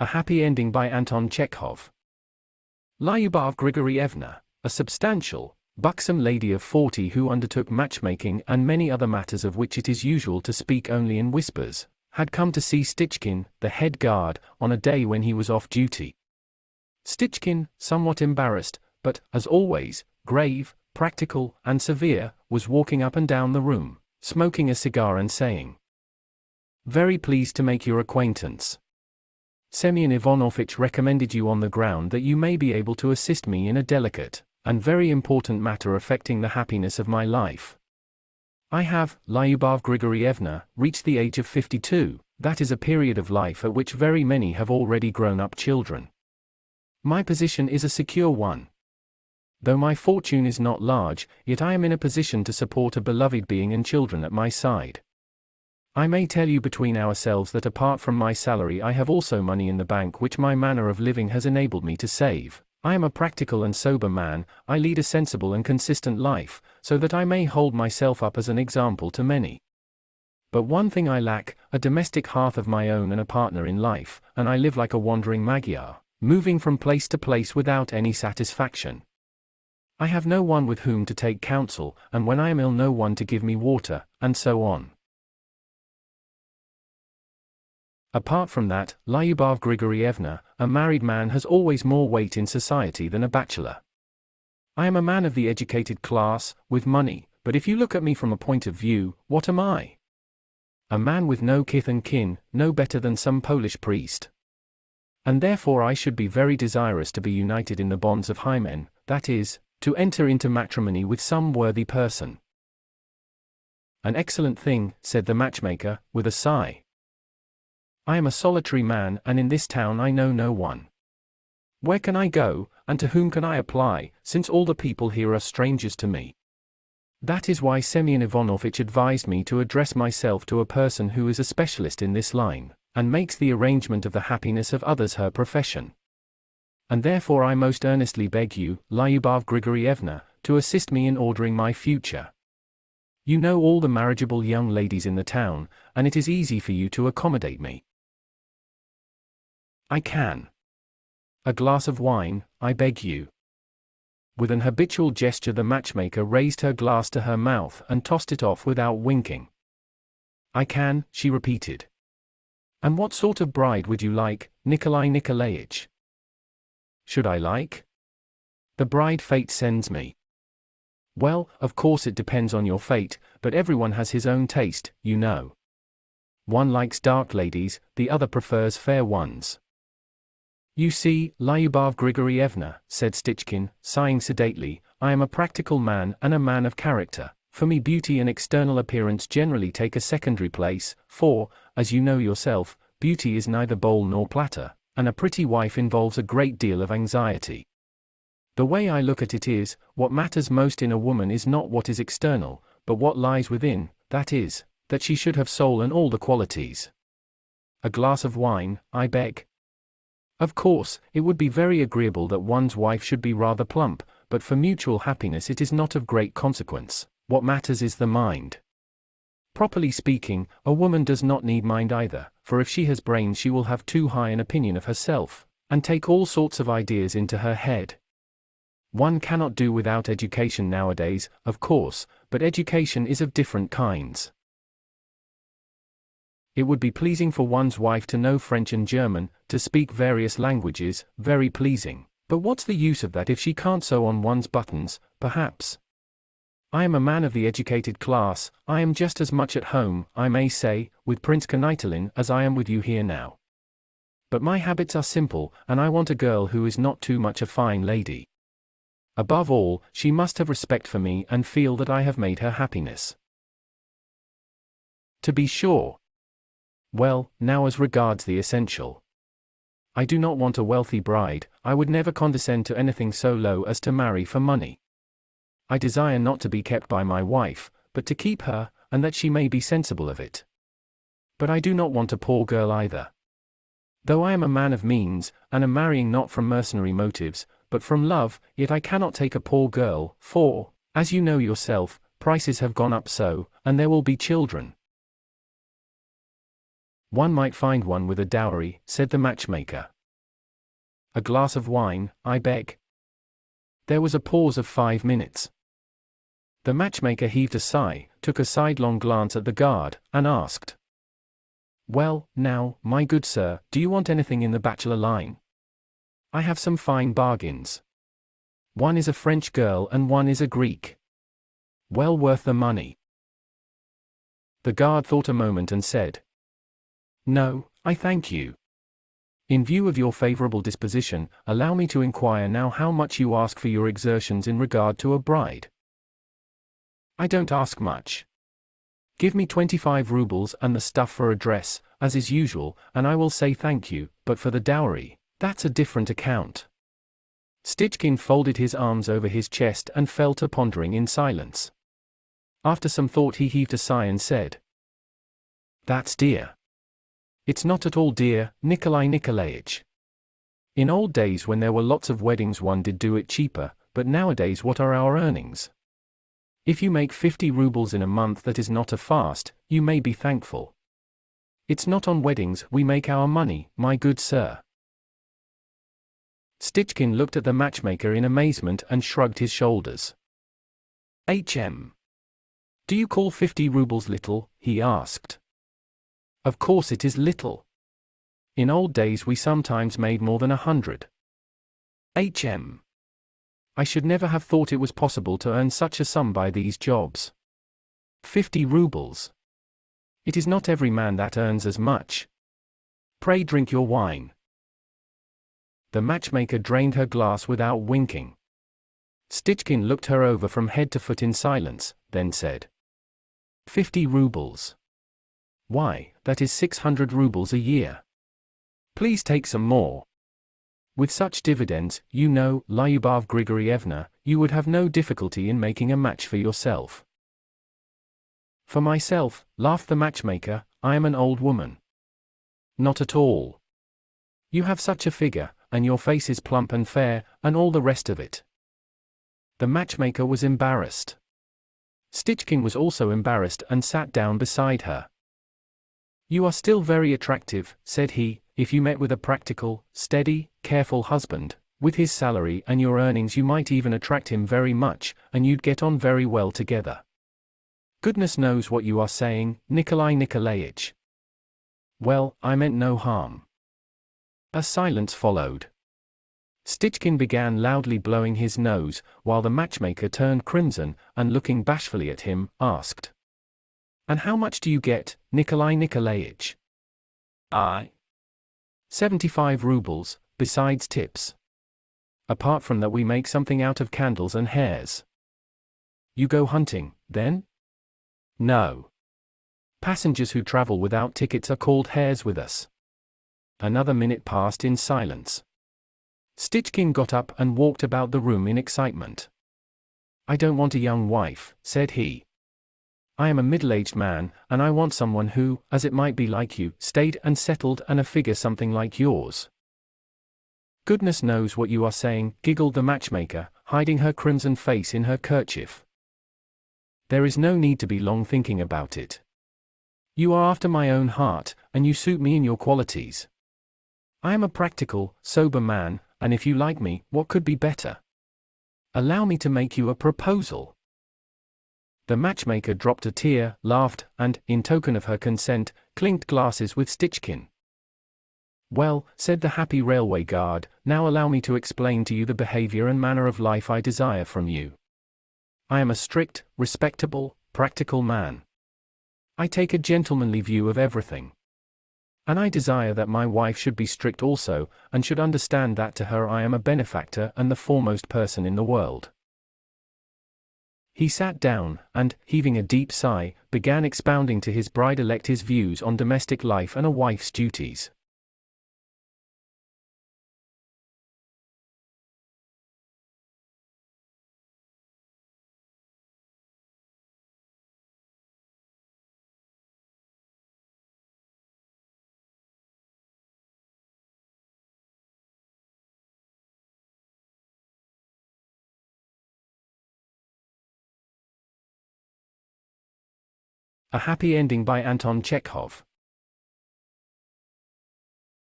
A Happy Ending by Anton Chekhov. Lyubov Grigorievna, a substantial, buxom lady of 40 who undertook matchmaking and many other matters of which it is usual to speak only in whispers, had come to see Stichkin, the head guard, on a day when he was off duty. Stichkin, somewhat embarrassed, but, as always, grave, practical, and severe, was walking up and down the room, smoking a cigar and saying, "Very pleased to make your acquaintance. Semyon Ivanovitch recommended you on the ground that you may be able to assist me in a delicate and very important matter affecting the happiness of my life. I have, Lyubov Grigorievna, reached the age of 52, that is a period of life at which very many have already grown up children. My position is a secure one. Though my fortune is not large, yet I am in a position to support a beloved being and children at my side. I may tell you between ourselves that apart from my salary I have also money in the bank which my manner of living has enabled me to save. I am a practical and sober man, I lead a sensible and consistent life, so that I may hold myself up as an example to many. But one thing I lack, a domestic hearth of my own and a partner in life, and I live like a wandering Magyar, moving from place to place without any satisfaction. I have no one with whom to take counsel, and when I am ill no one to give me water, and so on. Apart from that, Lyubov Grigorievna, a married man has always more weight in society than a bachelor. I am a man of the educated class, with money, but if you look at me from a point of view, what am I? A man with no kith and kin, no better than some Polish priest. And therefore I should be very desirous to be united in the bonds of hymen, that is, to enter into matrimony with some worthy person. An excellent thing, said the matchmaker, with a sigh. I am a solitary man, and in this town I know no one. Where can I go, and to whom can I apply, since all the people here are strangers to me? That is why Semyon Ivanovitch advised me to address myself to a person who is a specialist in this line, and makes the arrangement of the happiness of others her profession. And therefore I most earnestly beg you, Lyubov Grigorievna, to assist me in ordering my future. You know all the marriageable young ladies in the town, and it is easy for you to accommodate me. I can. A glass of wine, I beg you. With an habitual gesture the matchmaker raised her glass to her mouth and tossed it off without winking. I can, she repeated. And what sort of bride would you like, Nikolai Nikolaich? Should I like? The bride fate sends me. Well, of course it depends on your fate, but everyone has his own taste, you know. One likes dark ladies, the other prefers fair ones. You see, Lyubov Grigorievna, said Stichkin, sighing sedately, I am a practical man and a man of character. For me beauty and external appearance generally take a secondary place, for, as you know yourself, beauty is neither bowl nor platter, and a pretty wife involves a great deal of anxiety. The way I look at it is, what matters most in a woman is not what is external, but what lies within, that is, that she should have soul and all the qualities. A glass of wine, I beg. Of course, it would be very agreeable that one's wife should be rather plump, but for mutual happiness it is not of great consequence, what matters is the mind. Properly speaking, a woman does not need mind either, for if she has brains she will have too high an opinion of herself, and take all sorts of ideas into her head. One cannot do without education nowadays, of course, but education is of different kinds. It would be pleasing for one's wife to know French and German, to speak various languages, very pleasing, but what's the use of that if she can't sew on one's buttons, perhaps? I am a man of the educated class, I am just as much at home, I may say, with Prince Kanaitolin as I am with you here now. But my habits are simple, and I want a girl who is not too much a fine lady. Above all, she must have respect for me and feel that I have made her happiness. To be sure. Well, now as regards the essential. I do not want a wealthy bride, I would never condescend to anything so low as to marry for money. I desire not to be kept by my wife, but to keep her, and that she may be sensible of it. But I do not want a poor girl either. Though I am a man of means, and am marrying not from mercenary motives, but from love, yet I cannot take a poor girl, for, as you know yourself, prices have gone up so, and there will be children. One might find one with a dowry, said the matchmaker. A glass of wine, I beg. There was a pause of 5 minutes. The matchmaker heaved a sigh, took a sidelong glance at the guard, and asked, "Well, now, my good sir, do you want anything in the bachelor line? I have some fine bargains. One is a French girl and one is a Greek. Well worth the money." The guard thought a moment and said, "No, I thank you. In view of your favorable disposition, allow me to inquire now how much you ask for your exertions in regard to a bride." "I don't ask much. Give me 25 rubles and the stuff for a dress, as is usual, and I will say thank you, but for the dowry, that's a different account." Stichkin folded his arms over his chest and fell to pondering in silence. After some thought he heaved a sigh and said, "That's dear." "It's not at all dear, Nikolai Nikolaich. In old days when there were lots of weddings one did do it cheaper, but nowadays what are our earnings? If you make 50 rubles in a month that is not a fast, you may be thankful. It's not on weddings we make our money, my good sir." Stichkin looked at the matchmaker in amazement and shrugged his shoulders. Do you call 50 rubles little?" he asked. "Of course it is little. In old days we sometimes made more than 100. I should never have thought it was possible to earn such a sum by these jobs. 50 rubles. It is not every man that earns as much. Pray drink your wine." The matchmaker drained her glass without winking. Stichkin looked her over from head to foot in silence, then said, 50 rubles. Why, that is 600 rubles a year. Please take some more. With such dividends, you know, Lyubov Grigorievna, you would have no difficulty in making a match for yourself." "For myself," laughed the matchmaker, "I am an old woman." "Not at all. You have such a figure, and your face is plump and fair, and all the rest of it." The matchmaker was embarrassed. Stichkin was also embarrassed and sat down beside her. "You are still very attractive," said he. "If you met with a practical, steady, careful husband, with his salary and your earnings you might even attract him very much, and you'd get on very well together. Goodness knows what you are saying, Nikolai Nikolaich." "Well, I meant no harm." A silence followed. Stichkin began loudly blowing his nose, while the matchmaker turned crimson, and looking bashfully at him, asked, "And how much do you get, Nikolai Nikolaich?" "I 75 rubles, besides tips. Apart from that we make something out of candles and hares." "You go hunting, then?" "No. Passengers who travel without tickets are called hares with us." Another minute passed in silence. Stichkin got up and walked about the room in excitement. "I don't want a young wife," said he. "I am a middle-aged man, and I want someone who, as it might be like you, stayed and settled and a figure something like yours." "Goodness knows what you are saying," giggled the matchmaker, hiding her crimson face in her kerchief. "There is no need to be long thinking about it. You are after my own heart, and you suit me in your qualities. I am a practical, sober man, and if you like me, what could be better? Allow me to make you a proposal." The matchmaker dropped a tear, laughed, and, in token of her consent, clinked glasses with Stichkin. "Well," said the happy railway guard, "now allow me to explain to you the behavior and manner of life I desire from you. I am a strict, respectable, practical man. I take a gentlemanly view of everything. And I desire that my wife should be strict also, and should understand that to her I am a benefactor and the foremost person in the world." He sat down, and, heaving a deep sigh, began expounding to his bride-elect his views on domestic life and a wife's duties. A Happy Ending by Anton Chekhov.